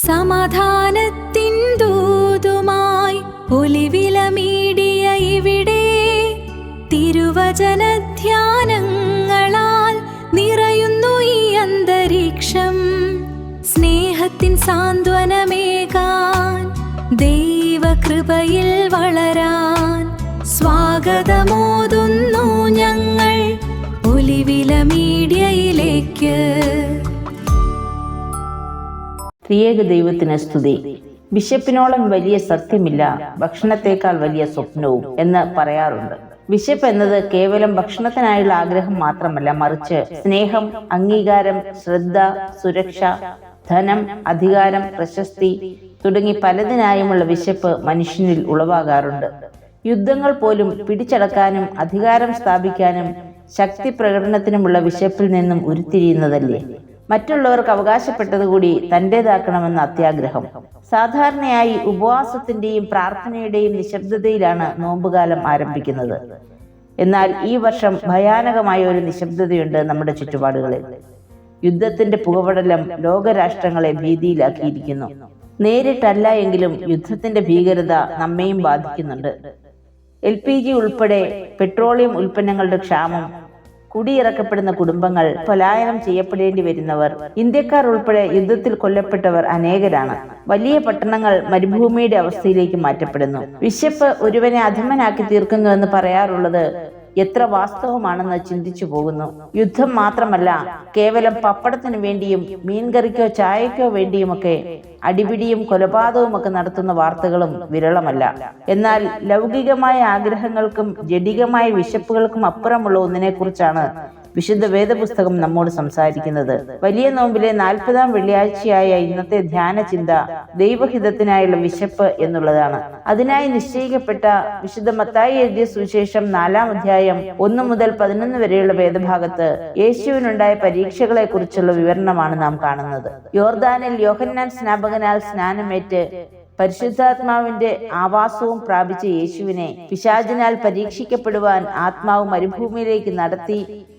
സമാധാനത്തിൻ ദൂതുമായി ഒലിവിലമീടിയ ഇവിടെ തിരുവചനധ്യാനങ്ങളാൽ നിറയുന്നു ഈ അന്തരീക്ഷം. സ്നേഹത്തിൻ സാന്ത്വനമേകാൻ, ദൈവകൃപയിൽ വളരാൻ സ്വാഗതമോതുന്നു ഞങ്ങൾ ഒലിവില മീഡിയയിലേക്ക്. ത്രിയേക ദൈവത്തിന് സ്തുതി. വിശപ്പിനോളം വലിയ സത്യമില്ല, ഭക്ഷണത്തെക്കാൾ വലിയ സ്വപ്നവും എന്ന് പറയാറുണ്ട്. വിശപ്പ് എന്നത് കേവലം ഭക്ഷണത്തിനായുള്ള ആഗ്രഹം മാത്രമല്ല, മറിച്ച് സ്നേഹം, അംഗീകാരം, ശ്രദ്ധ, സുരക്ഷ, ധനം, അധികാരം, പ്രശസ്തി തുടങ്ങി പലതിനായുമുള്ള വിശപ്പ് മനുഷ്യനിൽ ഉളവാകാറുണ്ട്. യുദ്ധങ്ങൾ പോലും പിടിച്ചടക്കാനും അധികാരം സ്ഥാപിക്കാനും ശക്തി പ്രകടനത്തിനുമുള്ള വിശപ്പിൽ നിന്നും ഉരുത്തിരിയുന്നതല്ലേ. മറ്റുള്ളവർക്ക് അവകാശപ്പെട്ടതുകൂടി തൻ്റേതാക്കണമെന്ന അത്യാഗ്രഹം. സാധാരണയായി ഉപവാസത്തിന്റെയും പ്രാർത്ഥനയുടെയും നിശബ്ദതയിലാണ് നോമ്പുകാലം ആരംഭിക്കുന്നത്. എന്നാൽ ഈ വർഷം ഭയാനകമായ ഒരു നിശബ്ദതയുണ്ട് നമ്മുടെ ചുറ്റുപാടുകളിൽ. യുദ്ധത്തിന്റെ പുകപടലം ലോകരാഷ്ട്രങ്ങളെ ഭീതിയിലാക്കിയിരിക്കുന്നു. നേരിട്ടല്ല എങ്കിലും യുദ്ധത്തിന്റെ ഭീകരത നമ്മെയും ബാധിക്കുന്നുണ്ട്. LPG ഉൾപ്പെടെ പെട്രോളിയം ഉൽപ്പന്നങ്ങളുടെ ക്ഷാമം, കുടിയിറക്കപ്പെടുന്ന കുടുംബങ്ങൾ, പലായനം ചെയ്യപ്പെടേണ്ടി വരുന്നവർ, ഇന്ത്യക്കാർ ഉൾപ്പെടെ യുദ്ധത്തിൽ കൊല്ലപ്പെട്ടവർ അനേകരാണ്. വലിയ പട്ടണങ്ങൾ മരുഭൂമിയുടെ അവസ്ഥയിലേക്ക് മാറ്റപ്പെടുന്നു. വിശപ്പ് ഒരുവനെ അധമനാക്കി തീർക്കുന്നുവെന്ന് പറയാറുള്ളത് എത്ര വാസ്തവമാണെന്ന് ചിന്തിച്ചു പോകുന്നു. യുദ്ധം മാത്രമല്ല, കേവലം പപ്പടത്തിനു വേണ്ടിയും മീൻകറിക്കോ ചായക്കോ വേണ്ടിയുമൊക്കെ അടിപിടിയും കൊലപാതകവും ഒക്കെ നടത്തുന്ന വാർത്തകളും വിരളമല്ല. എന്നാൽ ലൗകികമായ ആഗ്രഹങ്ങൾക്കും ജഡികമായ വിശപ്പുകൾക്കും അപ്പുറമുള്ള ഒന്നിനെ കുറിച്ചാണ് വിശുദ്ധ വേദപുസ്തകം നമ്മോട് സംസാരിക്കുന്നത്. വലിയ നോമ്പിലെ 40-ാം വെള്ളിയാഴ്ചയായ ഇന്നത്തെ ധ്യാന ചിന്ത ദൈവഹിതത്തിനായുള്ള വിശപ്പ് എന്നുള്ളതാണ്. അതിനായി നിശ്ചയിക്കപ്പെട്ട വിശുദ്ധ മത്തായി എഴുതിയ സുവിശേഷം 4-ാം അധ്യായം 1 മുതൽ 11 വരെയുള്ള വേദഭാഗത്ത് യേശുവിനുണ്ടായ പരീക്ഷകളെ കുറിച്ചുള്ള വിവരണമാണ് നാം കാണുന്നത്. യോർദാനിൽ യോഹന്നാൻ സ്നാപകനാൽ സ്നാനമേറ്റ് പരിശുദ്ധാത്മാവിന്റെ ആവാസവും പ്രാപിച്ച യേശുവിനെ പിശാചിനാൽ പരീക്ഷിക്കപ്പെടുവാൻ ആത്മാവ് മരുഭൂമിയിലേക്ക് നടത്തി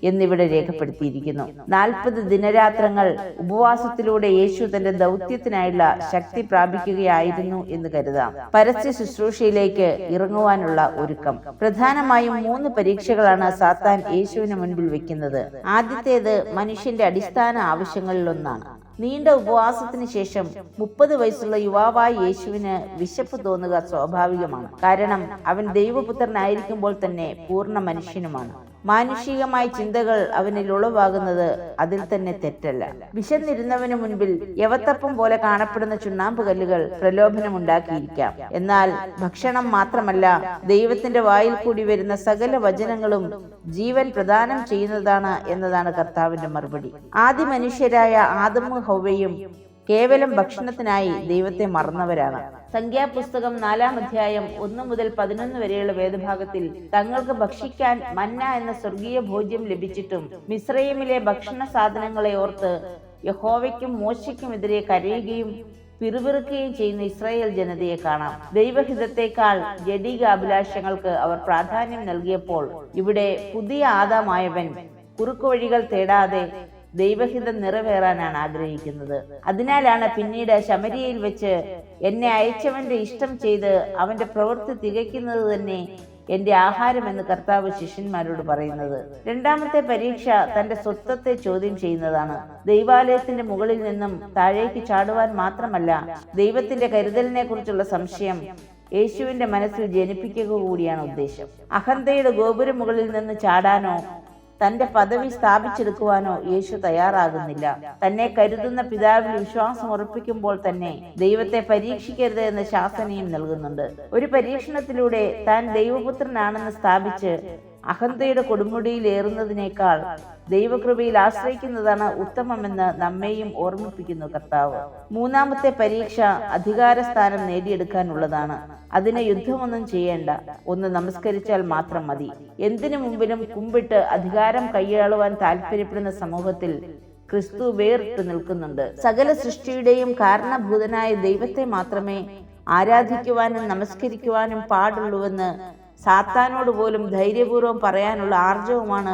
എന്നിവിടെ രേഖപ്പെടുത്തിയിരിക്കുന്നു. 40 ദിനരാത്രങ്ങൾ ഉപവാസത്തിലൂടെ യേശു തന്റെ ദൗത്യത്തിനായുള്ള ശക്തി പ്രാപിക്കുകയായിരുന്നു എന്ന് കരുതാം. പരസ്യ ശുശ്രൂഷയിലേക്ക് ഇറങ്ങുവാനുള്ള ഒരുക്കം. പ്രധാനമായും 3 പരീക്ഷകളാണ് സാത്താൻ യേശുവിന് മുൻപിൽ വെക്കുന്നത്. ആദ്യത്തേത് മനുഷ്യന്റെ അടിസ്ഥാന ആവശ്യങ്ങളിലൊന്നാണ്. നീണ്ട ഉപവാസത്തിന് ശേഷം 30 വയസ്സുള്ള യുവാവായ യേശുവിന് വിശപ്പ് തോന്നുക സ്വാഭാവികമാണ്. കാരണം അവൻ ദൈവപുത്രനായിരിക്കുമ്പോൾ തന്നെ പൂർണ്ണ മനുഷ്യനുമാണ്. മാനുഷികമായ ചിന്തകൾ അവനിൽ ഉളവാകുന്നത് അതിൽ തന്നെ തെറ്റല്ല. വിശന്നിരുന്നവന് മുൻപിൽ യവത്തപ്പം പോലെ കാണപ്പെടുന്ന ചുണ്ണാമ്പ് കല്ലുകൾ പ്രലോഭനമുണ്ടാക്കിയിരിക്കാം. എന്നാൽ ഭക്ഷണം മാത്രമല്ല, ദൈവത്തിന്റെ വായിൽ കൂടി വരുന്ന സകല വചനങ്ങളും ജീവൻ പ്രദാനം ചെയ്യുന്നതാണ് എന്നതാണ് കർത്താവിന്റെ മറുപടി. ആദി മനുഷ്യരായ ആദമും ഹവ്വയും കേവലം ഭക്ഷണത്തിനായി ദൈവത്തെ മറന്നവരാണ്. സംഖ്യാപുസ്തകം 4-ാം അധ്യായം 1 മുതൽ 11 വരെയുള്ള വേദഭാഗത്തിൽ തങ്ങൾക്ക് ഭക്ഷിക്കാൻ മന്ന എന്ന സ്വർഗീയ ഭോജ്യം ലഭിച്ചിട്ടും മിസ്രയീമിലെ ഭക്ഷണ സാധനങ്ങളെ ഓർത്ത് യഹോവയ്ക്കും മോശയ്ക്കുമെതിരെ കരയുകയും പിറുപിറുക്കുകയും ചെയ്യുന്ന ഇസ്രായേൽ ജനതയെ കാണാം. ദൈവഹിതത്തെക്കാൾ ജഡിക അഭിലാഷങ്ങൾക്ക് അവർ പ്രാധാന്യം നൽകിയപ്പോൾ ഇവിടെ പുതിയ ആദാമായവൻ കുറുക്കുവഴികൾ തേടാതെ ദൈവഹിതം നിറവേറാനാണ് ആഗ്രഹിക്കുന്നത്. അതിനാലാണ് പിന്നീട് ശമരിയയിൽ വെച്ച് എന്നെ അയച്ചവന്റെ ഇഷ്ടം ചെയ്ത് അവന്റെ പ്രവൃത്തി തികയ്ക്കുന്നത് തന്നെ എന്റെ ആഹാരം എന്ന് കർത്താവ് ശിഷ്യന്മാരോട് പറയുന്നത്. രണ്ടാമത്തെ പരീക്ഷ തന്റെ സ്വത്വത്തെ ചോദ്യം ചെയ്യുന്നതാണ്. ദൈവാലയത്തിന്റെ മുകളിൽ നിന്നും താഴേക്ക് ചാടുവാൻ മാത്രമല്ല, ദൈവത്തിന്റെ കരുതലിനെ കുറിച്ചുള്ള സംശയം യേശുവിന്റെ മനസ്സിൽ ജനിപ്പിക്കുക കൂടിയാണ് ഉദ്ദേശം. അഹന്തയുടെ ഗോപുര മുകളിൽ നിന്ന് ചാടാനോ തന്റെ പദവി സ്ഥാപിച്ചെടുക്കുവാനോ യേശു തയ്യാറാകുന്നില്ല. തന്നെ കരുതുന്ന പിതാവിൽ വിശ്വാസം ഉറപ്പിക്കുമ്പോൾ തന്നെ ദൈവത്തെ പരീക്ഷിക്കരുത് എന്ന ശാസനയും നൽകുന്നുണ്ട്. ഒരു പരീക്ഷണത്തിലൂടെ താൻ ദൈവപുത്രനാണെന്ന് സ്ഥാപിച്ച് അഹന്തയുടെ കൊടുമുടിയിൽ ഏറുന്നതിനേക്കാൾ ദൈവകൃപയിൽ ആശ്രയിക്കുന്നതാണ് ഉത്തമമെന്ന് നമ്മെയും ഓർമ്മിപ്പിക്കുന്നു കർത്താവ്. മൂന്നാമത്തെ പരീക്ഷ അധികാരസ്ഥാനം നേടിയെടുക്കാനുള്ളതാണ്. അതിന് യുദ്ധമൊന്നും ചെയ്യേണ്ട, ഒന്ന് നമസ്കരിച്ചാൽ മാത്രം മതി. എന്തിനു മുമ്പിലും കുമ്പിട്ട് അധികാരം കൈയാളുവാൻ താല്പര്യപ്പെടുന്ന സമൂഹത്തിൽ ക്രിസ്തു വേറിട്ട് നിൽക്കുന്നുണ്ട്. സകല സൃഷ്ടിയുടെയും കാരണഭൂതനായ ദൈവത്തെ മാത്രമേ ആരാധിക്കുവാനും നമസ്കരിക്കുവാനും പാടുള്ളൂവെന്ന് സാത്താനോട് പോലും ധൈര്യപൂർവ്വം പറയാനുള്ള ആർജവുമാണ്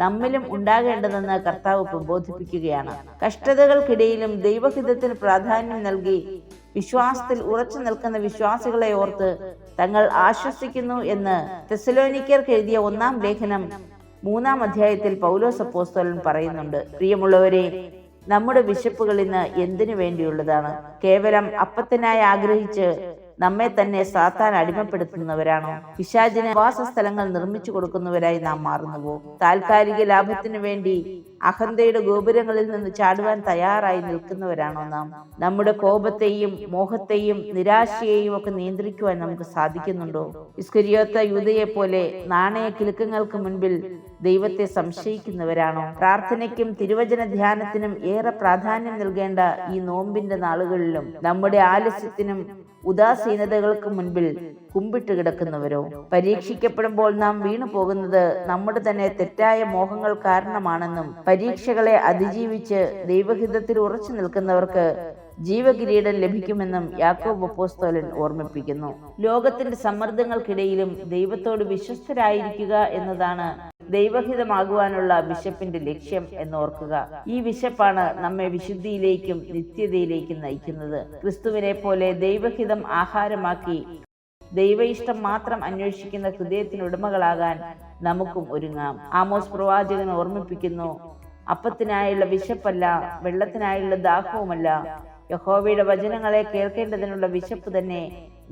നമ്മിലും ഉണ്ടാകേണ്ടതെന്ന് കർത്താവ് പ്രബോധിപ്പിക്കുകയാണ്. കഷ്ടതകൾക്കിടയിലും ദൈവഹിതത്തിന് പ്രാധാന്യം നൽകി വിശ്വാസത്തിൽ ഉറച്ചു നിൽക്കുന്ന വിശ്വാസികളെ ഓർത്ത് തങ്ങൾ ആശ്വസിക്കുന്നു എന്ന് തെസ്സലോനിക്കർക്ക് എഴുതിയ 1-ാം ലേഖനം 3-ാം അധ്യായത്തിൽ പൗലോസ് അപ്പോസ്തലൻ പറയുന്നുണ്ട്. പ്രിയമുള്ളവരെ, നമ്മുടെ വിശപ്പുകൾ ഇന്ന് എന്തിനു വേണ്ടിയുള്ളതാണ്? കേവലം അപ്പത്തിനായി ആഗ്രഹിച്ച് നമ്മെ തന്നെ സാത്താൻ അടിമപ്പെടുത്തുന്നവരാണോ? പിശാചിന് വാസസ്ഥലങ്ങൾ നിർമ്മിച്ചു കൊടുക്കുന്നവരായി നാം മാറുന്നുവോ? താൽക്കാലിക ലാഭത്തിനു വേണ്ടി അഹന്തയുടെ ഗോപുരങ്ങളിൽ നിന്ന് ചാടുവാൻ തയ്യാറായി നിൽക്കുന്നവരാണോ നാം? നമ്മുടെ കോപത്തെയും മോഹത്തെയും നിരാശയെയും ഒക്കെ നിയന്ത്രിക്കുവാൻ നമുക്ക് സാധിക്കുന്നുണ്ടോ? ഇസ്കരിയോത്ത യൂദയെ പോലെ നാണയ കിലുക്കങ്ങൾക്ക് മുൻപിൽ ദൈവത്തെ സംശയിക്കുന്നവരാണോ? പ്രാർത്ഥനയ്ക്കും തിരുവചന ധ്യാനത്തിനും ഏറെ പ്രാധാന്യം നൽകേണ്ട ഈ നോമ്പിന്റെ നാളുകളിലും നമ്മുടെ ആലസ്യത്തിനും ഉദാസീനതകൾക്ക് മുൻപിൽ കുമ്പിട്ട് കിടക്കുന്നവരോ? പരീക്ഷിക്കപ്പെടുമ്പോൾ നാം വീണു പോകുന്നത് നമ്മുടെ തന്നെ തെറ്റായ മോഹങ്ങൾ കാരണമാണെന്നും പരീക്ഷകളെ അതിജീവിച്ച് ദൈവഹിതത്തിൽ ഉറച്ചു നിൽക്കുന്നവർക്ക് ജീവകിരീടം ലഭിക്കുമെന്നും യാക്കോബ് അപ്പോസ്തലൻ ഓർമ്മിപ്പിക്കുന്നു. ലോകത്തിന്റെ സമ്മർദ്ദങ്ങൾക്കിടയിലും ദൈവത്തോട് വിശ്വസ്തരായിരിക്കുക എന്നതാണ് ദൈവഹിതമാകുവാനുള്ള വിശപ്പിന്റെ ലക്ഷ്യം എന്നോർക്കുക. ഈ വിശപ്പാണ് നമ്മെ വിശുദ്ധിയിലേക്കും നിത്യതയിലേക്കും നയിക്കുന്നത്. ക്രിസ്തുവിനെ പോലെ ദൈവഹിതം ആഹാരമാക്കി ദൈവ ഇഷ്ടം മാത്രം അന്വേഷിക്കുന്ന ഹൃദയത്തിനുടമകളാകാൻ നമുക്കും ഒരുങ്ങാം. ആമോസ് പ്രവാചകൻ ഓർമ്മിപ്പിക്കുന്നു, അപ്പത്തിനായുള്ള വിശപ്പല്ല, വെള്ളത്തിനായുള്ള ദാഹവുമല്ല, യഹോവയുടെ വചനങ്ങളെ കേൾക്കേണ്ടതിനുള്ള വിശപ്പ് തന്നെ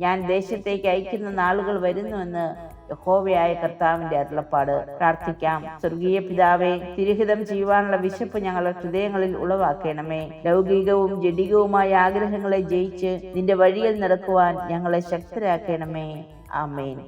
ഞാൻ ദേശത്തേക്ക് അയക്കുന്ന നാളുകൾ വരുന്നുവെന്ന് യഹോവയായ കർത്താവിന്റെ അരുളപ്പാട്. പ്രാർത്ഥിക്കാം. സ്വർഗീയ പിതാവേ, തിരുഹിതം ചെയ്യുവാനുള്ള വിശപ്പ് ഞങ്ങളുടെ ഹൃദയങ്ങളിൽ ഉളവാക്കണമേ. ലൗകികവും ജഡികവുമായ ആഗ്രഹങ്ങളെ ജയിച്ച് നിന്റെ വഴിയിൽ നടക്കുവാൻ ഞങ്ങളെ ശക്തരാക്കണമേ. ആമേൻ.